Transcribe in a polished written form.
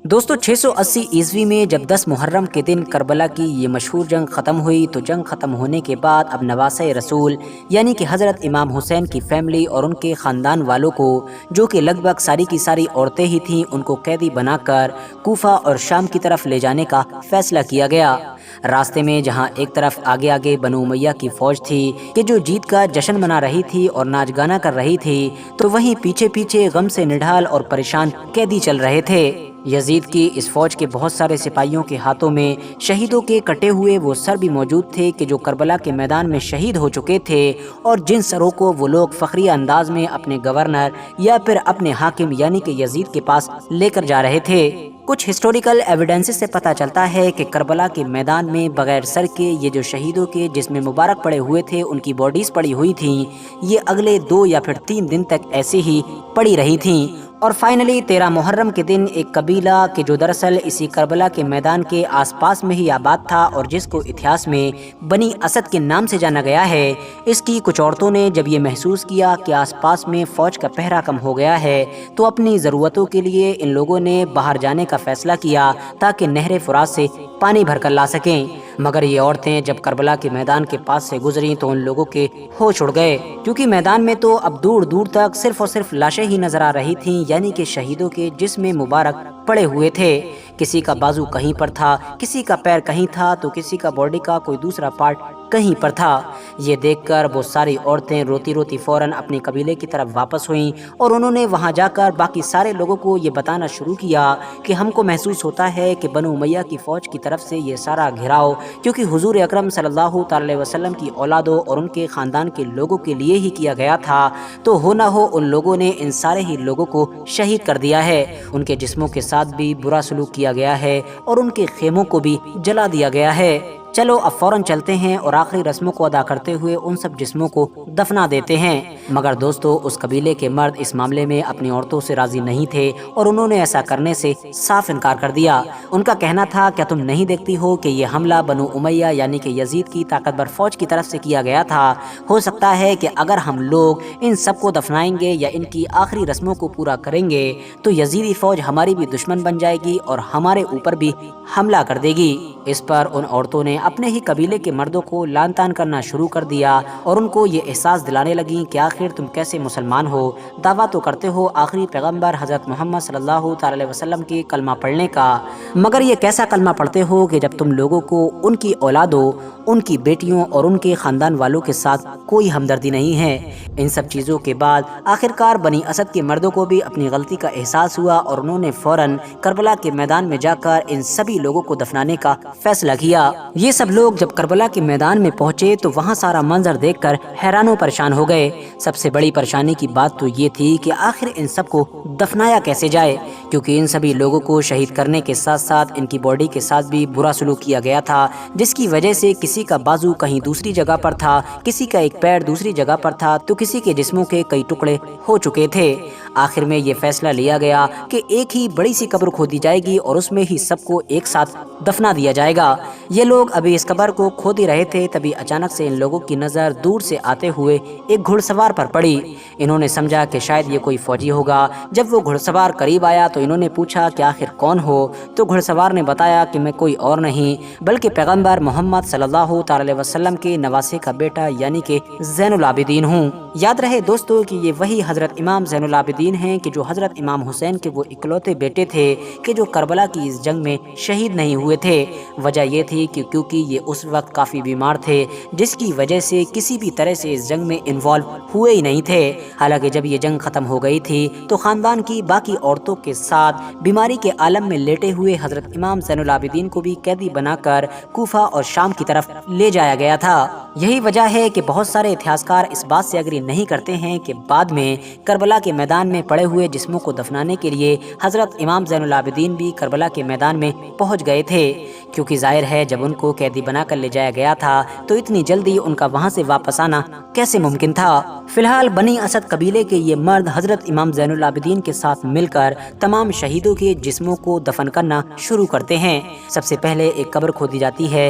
دوستو 680 عیسوی میں جب 10 محرم کے دن کربلا کی یہ مشہور جنگ ختم ہوئی تو جنگ ختم ہونے کے بعد اب نواسۂ رسول یعنی کہ حضرت امام حسین کی فیملی اور ان کے خاندان والوں کو، جو کہ لگ بھگ ساری کی ساری عورتیں ہی تھیں، ان کو قیدی بنا کر کوفہ اور شام کی طرف لے جانے کا فیصلہ کیا گیا۔ راستے میں جہاں ایک طرف آگے آگے بنو امیہ کی فوج تھی کہ جو جیت کا جشن منا رہی تھی اور ناچ گانا کر رہی تھی، تو وہیں پیچھے پیچھے غم سے نڈھال اور پریشان قیدی چل رہے تھے۔ یزید کی اس فوج کے بہت سارے سپاہیوں کے ہاتھوں میں شہیدوں کے کٹے ہوئے وہ سر بھی موجود تھے کہ جو کربلا کے میدان میں شہید ہو چکے تھے، اور جن سروں کو وہ لوگ فخری انداز میں اپنے گورنر یا پھر اپنے حاکم یعنی کہ یزید کے پاس لے کر جا رہے تھے۔ کچھ ہسٹوریکل ایویڈنس سے پتہ چلتا ہے کہ کربلا کے میدان میں بغیر سر کے یہ جو شہیدوں کے جسم مبارک پڑے ہوئے تھے، ان کی باڈیز پڑی ہوئی تھیں، یہ اگلے 2 یا پھر 3 دن تک ایسے ہی پڑی رہی تھیں، اور فائنلی 13 محرم کے دن ایک قبیلہ کہ جو دراصل اسی کربلا کے میدان کے آس پاس میں ہی آباد تھا اور جس کو اتہاس میں بنی اسد کے نام سے جانا گیا ہے، اس کی کچھ عورتوں نے جب یہ محسوس کیا کہ آس پاس میں فوج کا پہرا کم ہو گیا ہے، تو اپنی ضرورتوں کے لیے ان لوگوں نے باہر جانے کا فیصلہ کیا تاکہ نہر فرات سے پانی بھر کر لا سکیں۔ مگر یہ عورتیں جب کربلا کے میدان کے پاس سے گزریں تو ان لوگوں کے ہوش اڑ گئے، کیونکہ میدان میں تو اب دور دور تک صرف اور صرف لاشیں ہی نظر آ رہی تھیں، یعنی کہ شہیدوں کے جسم مبارک پڑے ہوئے تھے۔ کسی کا بازو کہیں پر تھا، کسی کا پیر کہیں تھا، تو کسی کا باڈی کا کوئی دوسرا پارٹ کہیں پر تھا۔ یہ دیکھ کر وہ ساری عورتیں روتی روتی فوراً اپنے قبیلے کی طرف واپس ہوئیں، اور انہوں نے وہاں جا کر باقی سارے لوگوں کو یہ بتانا شروع کیا کہ ہم کو محسوس ہوتا ہے کہ بنو امیہ کی فوج کی طرف سے یہ سارا گھیراؤ کیونکہ حضور اکرم صلی اللہ علیہ وسلم کی اولادوں اور ان کے خاندان کے لوگوں کے لیے ہی کیا گیا تھا، تو ہو نہ ہو ان لوگوں نے ان سارے ہی لوگوں کو شہید کر دیا ہے، ان کے جسموں کے ساتھ بھی برا سلوک کیا گیا ہے اور ان کے خیموں کو بھی جلا دیا گیا ہے۔ چلو اب فوراً چلتے ہیں اور آخری رسموں کو ادا کرتے ہوئے ان سب جسموں کو دفنا دیتے ہیں۔ مگر دوستو اس قبیلے کے مرد اس معاملے میں اپنی عورتوں سے راضی نہیں تھے اور انہوں نے ایسا کرنے سے صاف انکار کر دیا۔ ان کا کہنا تھا، کیا تم نہیں دیکھتی ہو کہ یہ حملہ بنو امیہ یعنی کہ یزید کی طاقتور فوج کی طرف سے کیا گیا تھا؟ ہو سکتا ہے کہ اگر ہم لوگ ان سب کو دفنائیں گے یا ان کی آخری رسموں کو پورا کریں گے تو یزیدی فوج ہماری بھی دشمن بن جائے گی اور ہمارے اوپر بھی حملہ کر دے گی۔ اس پر ان عورتوں نے اپنے ہی قبیلے کے مردوں کو لان تان کرنا شروع کر دیا اور ان کو یہ احساس دلانے لگیں کہ آخر تم کیسے مسلمان ہو، دعویٰ تو کرتے ہو آخری پیغمبر حضرت محمد صلی اللہ علیہ وسلم کے کلمہ پڑھنے کا، مگر یہ کیسا کلمہ پڑھتے ہو کہ جب تم لوگوں کو ان کی اولادوں، ان کی بیٹیوں اور ان کے خاندان والوں کے ساتھ کوئی ہمدردی نہیں ہے۔ ان سب چیزوں کے بعد آخرکار بنی اسد کے مردوں کو بھی اپنی غلطی کا احساس ہوا اور انہوں نے فوراً کربلا کے میدان میں جا کر ان سبھی لوگوں کو دفنانے کا فیصلہ کیا۔ یہ سب لوگ جب کربلا کے میدان میں پہنچے تو وہاں سارا منظر دیکھ کر حیران و پریشان ہو گئے۔ سب سے بڑی پریشانی کی بات تو یہ تھی کہ آخر ان سب کو دفنایا کیسے جائے، کیونکہ ان سبھی لوگوں کو شہید کرنے کے ساتھ ساتھ ان کی باڈی کے ساتھ بھی برا سلوک کیا گیا تھا، جس کی وجہ سے کسی کا بازو کہیں دوسری جگہ پر تھا، کسی کا ایک پیر دوسری جگہ پر تھا، تو کسی کے جسموں کے کئی ٹکڑے ہو چکے تھے۔ آخر میں یہ فیصلہ لیا گیا کہ ایک ہی بڑی سی قبر کھودی جائے گی اور اس میں ہی سب کو ایک ساتھ دفنا دیا جائے گا۔ یہ لوگ ابھی اس قبر کو کھود ہی رہے تھے، تبھی اچانک سے ان لوگوں کی نظر دور سے آتے ہوئے ایک گھڑ سوار پر پڑی۔ انہوں نے سمجھا کہ شاید یہ کوئی فوجی ہوگا۔ جب وہ گھڑ سوار قریب آیا تو انہوں نے پوچھا کہ آخر کون ہو، تو گھڑ سوار نے بتایا کہ میں کوئی اور نہیں بلکہ پیغمبر محمد صلی اللہ علیہ وسلم کے نواسے کا بیٹا یعنی کہ زین العابدین ہوں۔ یاد رہے دوستو کہ یہ وہی حضرت امام زین العابدین ہیں کہ جو حضرت امام حسین کے وہ اکلوتے بیٹے تھے کہ جو کربلا کی اس جنگ میں شہید نہیں ہوئے تھے۔ وجہ یہ تھی کہ کیونکہ یہ اس وقت کافی بیمار تھے، جس کی وجہ سے کسی بھی طرح سے اس جنگ میں انوالو ہوئے ہی نہیں تھے۔ حالانکہ جب یہ جنگ ختم ہو گئی تھی تو خاندان کی باقی عورتوں کے ساتھ بیماری کے عالم میں لیٹے ہوئے حضرت امام زین العابدین کو بھی قیدی بنا کر کوفہ اور شام کی طرف لے جایا گیا تھا۔ یہی وجہ ہے کہ بہت سارے اتہاسکار اس بات سے اگری نہیں کرتے ہیں کہ بعد میں کربلا کے میدان میں پڑے ہوئے جسموں کو دفنانے کے لیے حضرت امام زین العابدین بھی کربلا کے میدان میں پہنچ گئے تھے، کیونکہ ظاہر ہے جب ان کو قیدی بنا کر لے جایا گیا تھا تو اتنی جلدی ان کا وہاں سے واپس آنا کیسے ممکن تھا۔ فی الحال بنی اسد قبیلے کے یہ مرد حضرت امام زین العابدین کے ساتھ مل کر تمام شہیدوں کے جسموں کو دفن کرنا شروع کرتے ہیں۔ سب سے پہلے ایک قبر کھودی جاتی ہے